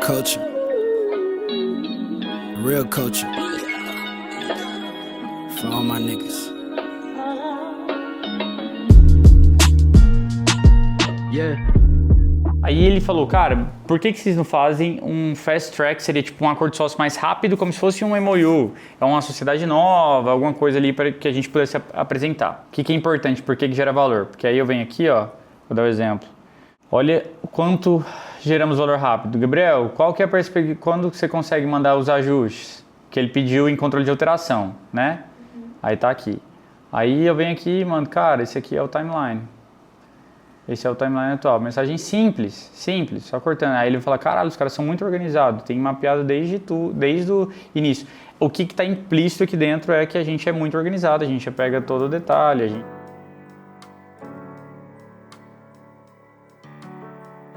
culture. Real culture. For all my niggas. Yeah. Aí ele falou, cara, por que vocês não fazem um fast track, seria tipo um acordo sócio mais rápido, como se fosse um MOU, é uma sociedade nova, alguma coisa ali para que a gente pudesse apresentar. O que é importante, por que gera valor? Porque aí eu venho aqui, ó, vou dar um exemplo. Olha o quanto geramos valor rápido. Gabriel, qual que é a perspectiva, quando você consegue mandar os ajustes que ele pediu em controle de alteração, né? Aí tá aqui. Aí eu venho aqui e mando, cara, esse aqui é o timeline. Esse é o timeline atual. Mensagem simples, só cortando. Aí ele vai falar, caralho, os caras são muito organizados, tem mapeado desde o início. O que está implícito aqui dentro é que a gente é muito organizado, a gente pega todo o detalhe.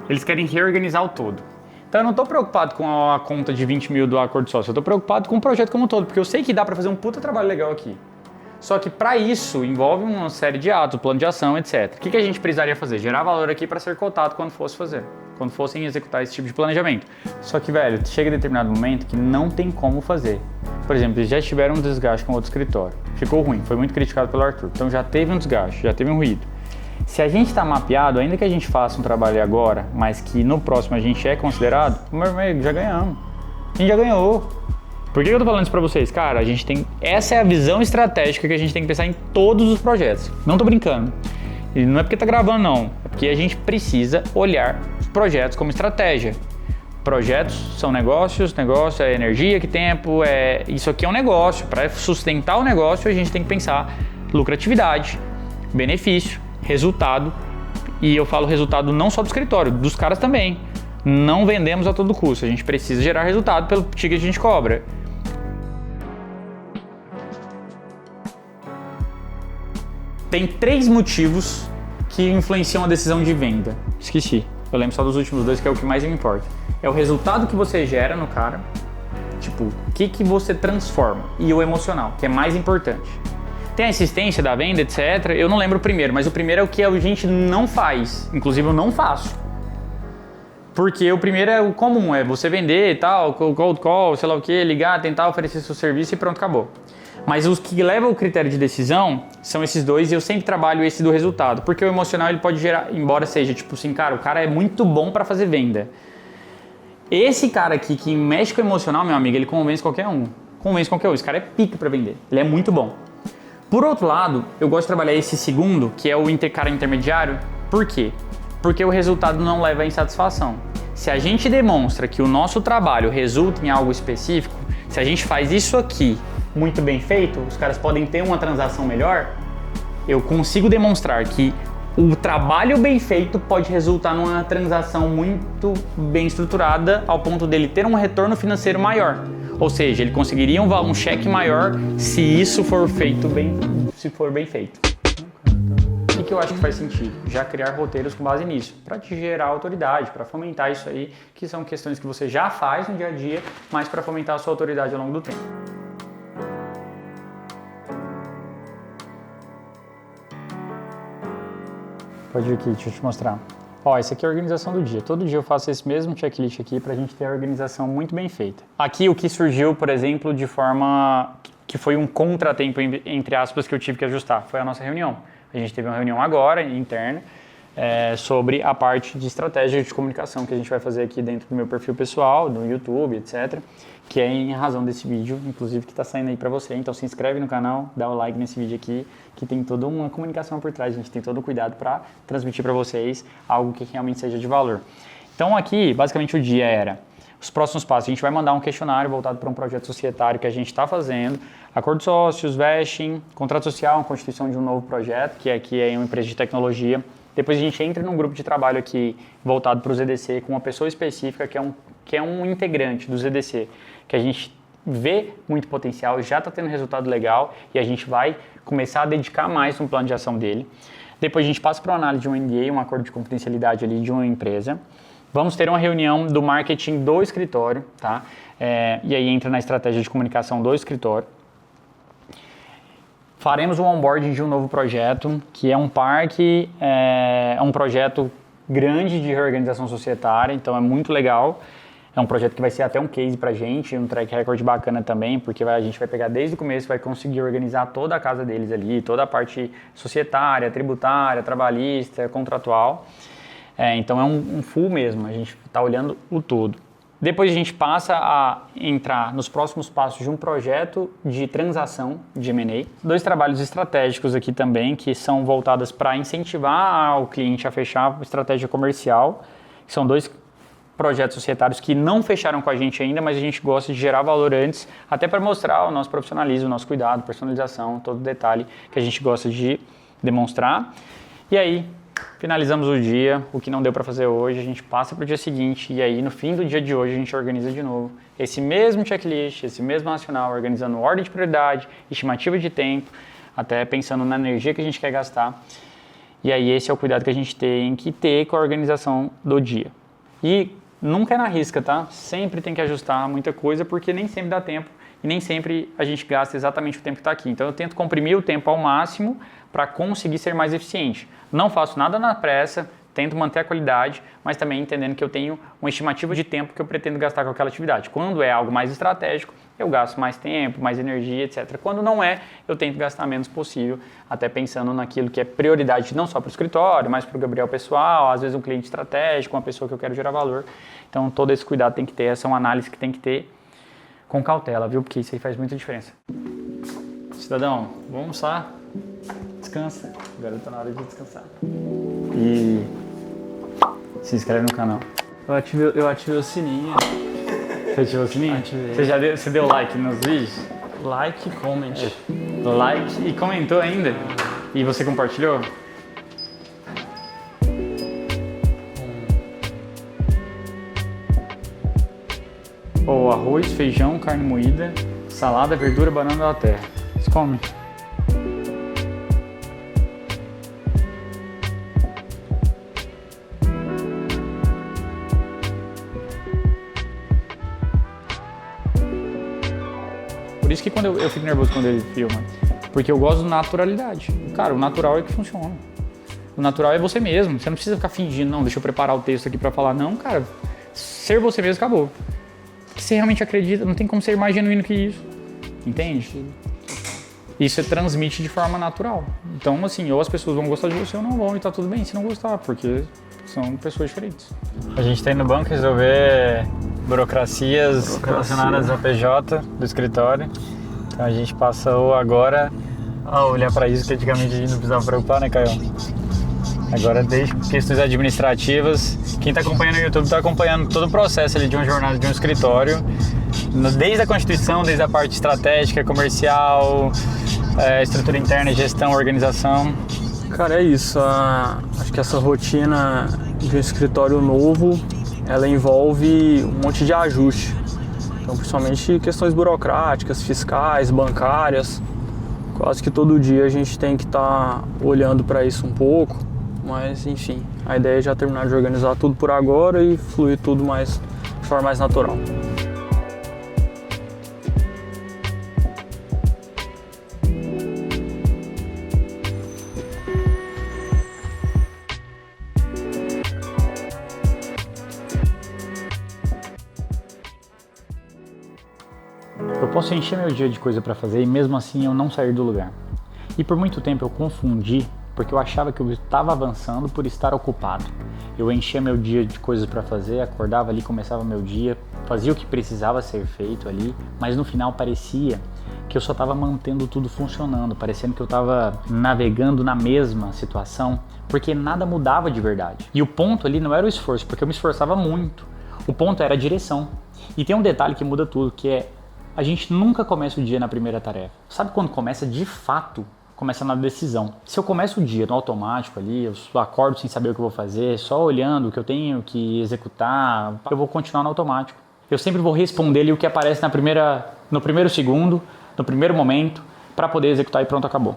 Eles querem reorganizar o todo. Então eu não estou preocupado com a conta de 20 mil do acordo sócio, eu estou preocupado com o projeto como um todo, porque eu sei que dá para fazer um puta trabalho legal aqui. Só que para isso envolve uma série de atos, plano de ação, etc. O que a gente precisaria fazer? Gerar valor aqui para ser cotado quando fossem executar esse tipo de planejamento. Só que, velho, chega a determinado momento que não tem como fazer. Por exemplo, eles já tiveram um desgaste com outro escritório. Ficou ruim, foi muito criticado pelo Arthur. Então já teve um desgaste, já teve um ruído. Se a gente está mapeado, ainda que a gente faça um trabalho agora, mas que no próximo a gente é considerado, meu amigo, já ganhamos. A gente já ganhou. Por que eu tô falando isso pra vocês? Cara, a gente tem... Essa é a visão estratégica que a gente tem que pensar em todos os projetos. Não tô brincando. E não é porque tá gravando, não. É porque a gente precisa olhar os projetos como estratégia. Projetos são negócios, negócio é energia, que tempo, isso aqui é um negócio. Para sustentar o negócio, a gente tem que pensar lucratividade, benefício, resultado. E eu falo resultado não só do escritório, dos caras também. Não vendemos a todo custo. A gente precisa gerar resultado pelo ticket que a gente cobra. Tem 3 motivos que influenciam a decisão de venda. Esqueci. Eu lembro só dos últimos 2, que é o que mais me importa. É o resultado que você gera no cara, tipo, o que você transforma, e o emocional, que é mais importante. Tem a insistência da venda, etc. Eu não lembro o primeiro, mas o primeiro é o que a gente não faz. Inclusive, eu não faço. Porque o primeiro é o comum, é você vender e tal, cold call, sei lá o que, ligar, tentar oferecer seu serviço e pronto, acabou. Mas os que levam o critério de decisão são esses 2 e eu sempre trabalho esse do resultado. Porque o emocional ele pode gerar, embora seja tipo assim, cara, o cara é muito bom para fazer venda. Esse cara aqui que mexe com o emocional, meu amigo, ele convence qualquer um. Esse cara é pica para vender, ele é muito bom. Por outro lado, eu gosto de trabalhar esse segundo, que é o cara intermediário. Por quê? Porque o resultado não leva à insatisfação. Se a gente demonstra que o nosso trabalho resulta em algo específico, se a gente faz isso aqui muito bem feito, os caras podem ter uma transação melhor, eu consigo demonstrar que o trabalho bem feito pode resultar numa transação muito bem estruturada ao ponto dele ter um retorno financeiro maior. Ou seja, ele conseguiria um cheque maior se isso for feito bem, se for bem feito. O que eu acho que faz sentido? Já criar roteiros com base nisso, para te gerar autoridade, para fomentar isso aí, que são questões que você já faz no dia a dia, mas para fomentar a sua autoridade ao longo do tempo. Pode vir aqui, deixa eu te mostrar. Ó, esse aqui é a organização do dia. Todo dia eu faço esse mesmo checklist aqui para a gente ter a organização muito bem feita. Aqui o que surgiu, por exemplo, de forma que foi um contratempo, entre aspas, que eu tive que ajustar, foi a nossa reunião. A gente teve uma reunião agora, interna, sobre a parte de estratégia de comunicação que a gente vai fazer aqui dentro do meu perfil pessoal, no YouTube, etc. Que é em razão desse vídeo, inclusive, que está saindo aí para você. Então se inscreve no canal, dá o like nesse vídeo aqui, que tem toda uma comunicação por trás. A gente tem todo o cuidado para transmitir para vocês algo que realmente seja de valor. Então aqui, basicamente, o dia era os próximos passos. A gente vai mandar um questionário voltado para um projeto societário que a gente está fazendo. Acordo de sócios, vesting, contrato social, a constituição de um novo projeto, que aqui é uma empresa de tecnologia. Depois a gente entra num grupo de trabalho aqui voltado para o ZDC com uma pessoa específica que é um integrante do ZDC, que a gente vê muito potencial, já está tendo resultado legal e a gente vai começar a dedicar mais no plano de ação dele. Depois a gente passa para uma análise de um NDA, um acordo de confidencialidade ali de uma empresa. Vamos ter uma reunião do marketing do escritório, tá? E aí entra na estratégia de comunicação do escritório. Faremos um onboarding de um novo projeto, que é um parque, é um projeto grande de reorganização societária, então é muito legal. É um projeto que vai ser até um case pra gente, um track record bacana também, porque a gente vai pegar desde o começo, vai conseguir organizar toda a casa deles ali, toda a parte societária, tributária, trabalhista, contratual. Então é um full mesmo, a gente está olhando o todo. Depois a gente passa a entrar nos próximos passos de um projeto de transação de M&A. 2 trabalhos estratégicos aqui também, que são voltados para incentivar o cliente a fechar a estratégia comercial. São 2 projetos societários que não fecharam com a gente ainda, mas a gente gosta de gerar valor antes, até para mostrar o nosso profissionalismo, o nosso cuidado, personalização, todo detalhe que a gente gosta de demonstrar. E aí, finalizamos o dia, o que não deu para fazer hoje, a gente passa para o dia seguinte e aí no fim do dia de hoje a gente organiza de novo esse mesmo checklist, esse mesmo racional, organizando ordem de prioridade, estimativa de tempo, até pensando na energia que a gente quer gastar. E aí esse é o cuidado que a gente tem que ter com a organização do dia. E nunca é na risca, tá? Sempre tem que ajustar muita coisa porque nem sempre dá tempo e nem sempre a gente gasta exatamente o tempo que está aqui. Então eu tento comprimir o tempo ao máximo para conseguir ser mais eficiente. Não faço nada na pressa, tento manter a qualidade, mas também entendendo que eu tenho uma estimativa de tempo que eu pretendo gastar com aquela atividade. Quando é algo mais estratégico, eu gasto mais tempo, mais energia, etc. Quando não é, eu tento gastar menos possível, até pensando naquilo que é prioridade não só para o escritório, mas para o Gabriel pessoal, às vezes um cliente estratégico, uma pessoa que eu quero gerar valor. Então todo esse cuidado tem que ter, essa é uma análise que tem que ter com cautela, viu? Porque isso aí faz muita diferença. Cidadão, vamos almoçar? Descansa. Agora tá na hora de descansar. E se inscreve no canal. Eu ativei o sininho. Você ativou o sininho? Ativei. Você deu like nos vídeos? Like e comment. Like e comentou ainda? E você compartilhou? Ou arroz, feijão, carne moída, salada, verdura, banana da terra. Você come? Por isso que quando eu fico nervoso quando ele filma, porque eu gosto de naturalidade. Cara, o natural é que funciona. O natural é você mesmo. Você não precisa ficar fingindo, não, deixa eu preparar o texto aqui pra falar. Não, cara, ser você mesmo acabou. Que você realmente acredita, não tem como ser mais genuíno que isso. Entende? Isso transmite de forma natural. Então, assim, ou as pessoas vão gostar de você ou não vão, e tá tudo bem se não gostar, porque são pessoas diferentes. A gente tá indo no banco resolver burocracias relacionadas ao PJ do escritório. Então a gente passou agora a olhar para isso, que antigamente a gente não precisava preocupar, né, Caio? Agora, desde questões administrativas, quem está acompanhando no YouTube está acompanhando todo o processo ali de uma jornada de um escritório, desde a constituição, desde a parte estratégica, comercial, estrutura interna, gestão, organização. Cara, é isso. Acho que essa rotina de um escritório novo, ela envolve um monte de ajuste. Então, principalmente questões burocráticas, fiscais, bancárias. Quase que todo dia a gente tem que estar olhando para isso um pouco. Mas, enfim, a ideia é já terminar de organizar tudo por agora e fluir tudo mais, de forma mais natural. Eu posso encher meu dia de coisa para fazer e mesmo assim eu não sair do lugar. E por muito tempo eu confundi, porque eu achava que eu estava avançando por estar ocupado. Eu enchia meu dia de coisas para fazer, acordava ali, começava meu dia, fazia o que precisava ser feito ali, mas no final parecia que eu só estava mantendo tudo funcionando, parecendo que eu estava navegando na mesma situação, porque nada mudava de verdade. E o ponto ali não era o esforço, porque eu me esforçava muito. O ponto era a direção. E tem um detalhe que muda tudo, que é a gente nunca começa o dia na primeira tarefa. Sabe quando começa de fato? Começa na decisão. Se eu começo o dia no automático ali, eu acordo sem saber o que eu vou fazer, só olhando o que eu tenho que executar, eu vou continuar no automático. Eu sempre vou responder ali o que aparece no primeiro segundo, no primeiro momento, para poder executar e pronto, acabou.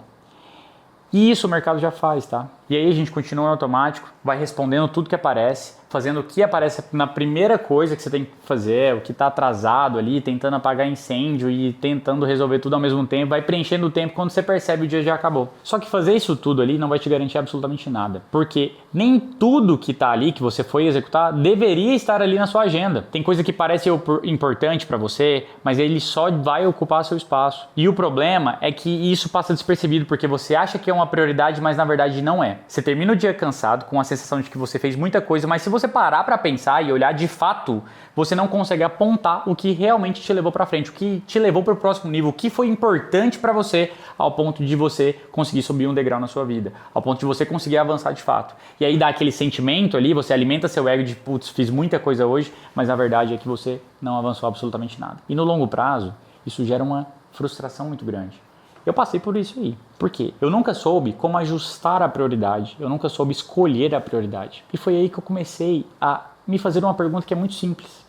E isso o mercado já faz, tá? E aí a gente continua no automático, vai respondendo tudo que aparece, fazendo o que aparece na primeira coisa que você tem que fazer, o que está atrasado ali, tentando apagar incêndio e tentando resolver tudo ao mesmo tempo, vai preenchendo o tempo, quando você percebe o dia já acabou. Só que fazer isso tudo ali não vai te garantir absolutamente nada, porque nem tudo que está ali, que você foi executar, deveria estar ali na sua agenda. Tem coisa que parece importante para você, mas ele só vai ocupar seu espaço. E o problema é que isso passa despercebido, porque você acha que é uma prioridade, mas na verdade não é. Você termina o dia cansado, com a sensação de que você fez muita coisa, mas se você parar para pensar e olhar de fato, você não consegue apontar o que realmente te levou para frente, o que te levou para o próximo nível, o que foi importante para você ao ponto de você conseguir subir um degrau na sua vida, ao ponto de você conseguir avançar de fato. E aí dá aquele sentimento ali, você alimenta seu ego de putz, fiz muita coisa hoje, mas na verdade é que você não avançou absolutamente nada. E no longo prazo, isso gera uma frustração muito grande. Eu passei por isso aí. Por quê? Eu nunca soube como ajustar a prioridade. Eu nunca soube escolher a prioridade. E foi aí que eu comecei a me fazer uma pergunta que é muito simples.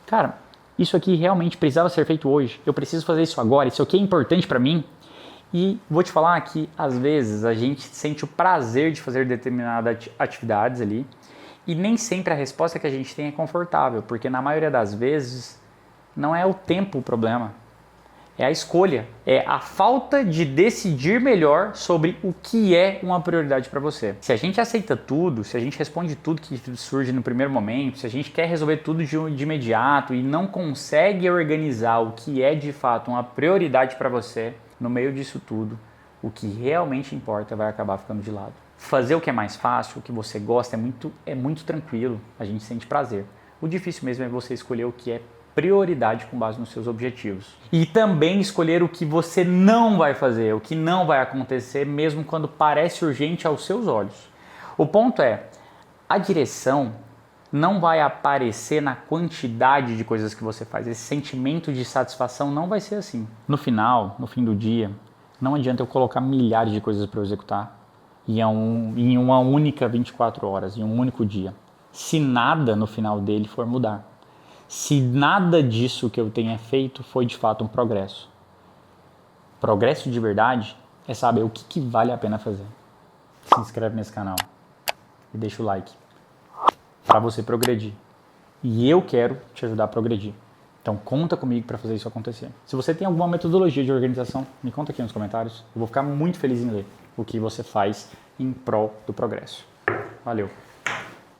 Cara, isso aqui realmente precisava ser feito hoje? Eu preciso fazer isso agora? Isso aqui é importante para mim? E vou te falar que, às vezes, a gente sente o prazer de fazer determinadas atividades ali e nem sempre a resposta que a gente tem é confortável, porque na maioria das vezes não é o tempo o problema. É a escolha, é a falta de decidir melhor sobre o que é uma prioridade para você. Se a gente aceita tudo, se a gente responde tudo que surge no primeiro momento, se a gente quer resolver tudo de imediato e não consegue organizar o que é de fato uma prioridade para você, no meio disso tudo, o que realmente importa vai acabar ficando de lado. Fazer o que é mais fácil, o que você gosta é muito tranquilo, a gente sente prazer. O difícil mesmo é você escolher o que é prioridade com base nos seus objetivos. E também escolher o que você não vai fazer, o que não vai acontecer, mesmo quando parece urgente aos seus olhos. O ponto é, a direção não vai aparecer na quantidade de coisas que você faz. Esse sentimento de satisfação não vai ser assim. No final, no fim do dia, não adianta eu colocar milhares de coisas para eu executar em uma única 24 horas, em um único dia. Se nada no final dele for mudar. Se nada disso que eu tenha feito foi de fato um progresso. Progresso de verdade é saber o que vale a pena fazer. Se inscreve nesse canal e deixa o like para você progredir. E eu quero te ajudar a progredir. Então conta comigo para fazer isso acontecer. Se você tem alguma metodologia de organização, me conta aqui nos comentários. Eu vou ficar muito feliz em ler o que você faz em prol do progresso. Valeu!